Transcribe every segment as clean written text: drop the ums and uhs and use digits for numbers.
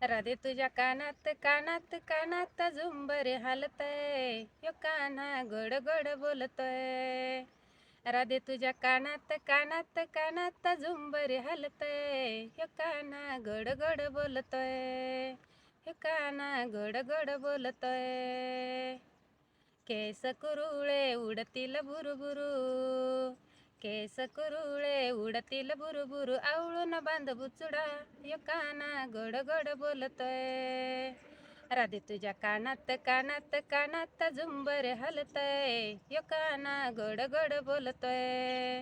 राधे तुझ्या कानात कानात कानात झुंबर हालतय, यो कान्हा गोड गोड बोलतोय. राधे तुझ्या कानात कानात कानात झुंबर हालतय, यो कान्हा गोड गोड बोलतोय, यो कान्हा गोड गोड बोलतोय. केस कुरुळे उडतील बुरुबुरु, केस कुरुळे उडतील बुरुबुरु, आवळून बांध बुचुडा, यो कान्हा गोड गोड बोलतोय. राधे तुझ्या कानात कानात कानात झुंबर हलतय, यो कान्हा गोड गोड बोलतोय,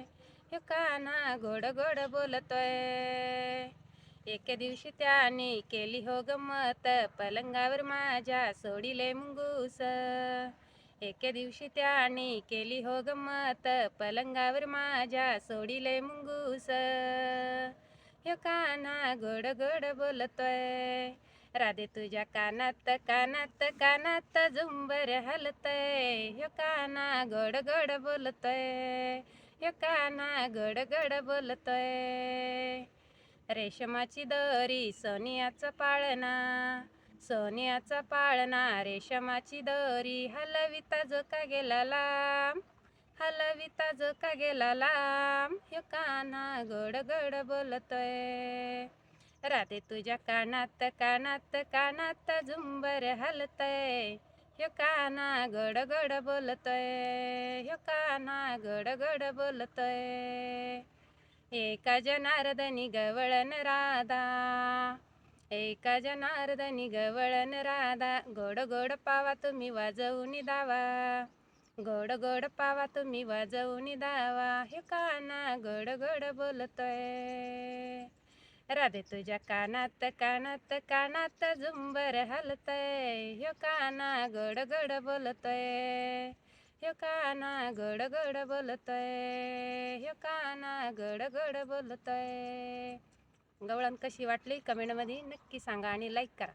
यो कान्हा गोड गोड बोलतोय. एके दिवशी त्याने केली हो गंमत, पलंगावर माझ्या सोडिले मुंगूस. एके दिवशी त्याने केली हो गंमत, पलंगावर माझ्या सोडिले मुंगूस. ह्यो कान्हा गोड गोड बोलतोय. राधे तुझ्या कानात कानात कानात झुंबर हलतय, ह्यो कान्हा गोड गोड बोलतोय, ह्यो कान्हा गोड गोड बोलतोय. रेशमाची दोरी सोनियाचा पाळणा, सोनियाचा पाळणा रेशमाची दोरी, हलविता जो का गेला लांब, हलविता जो का गेला लांब, ह्यो कान्हा गोड गोड बोलतोय. राधे तुझ्या कानात कानात कानात झुंबर हलतय, ह्यो कान्हा गोड गोड बोलतोय, ह्यो कान्हा गोड गोड बोलतोय. एका जनार्दनी गवळण राधा, एका जनार्दनी गवळण राधा, गोड गोड पावा तुम्ही वाजवून दावा, गोड गोड पावा तुम्ही वाजवून दावा, हे कान्हा गोड गोड बोलतोय. राधे तुझ्या कानात कानात कानात झुंबर हलतय, ह्यो कान्हा गोड गोड बोलतोय, ह्यो कान्हा गोड गोड बोलतोय, ह्यो कान्हा गोड गोड बोलतोय. गवळण कशी वाटली कमेंटमध्ये नक्की सांगा आणि लाईक करा.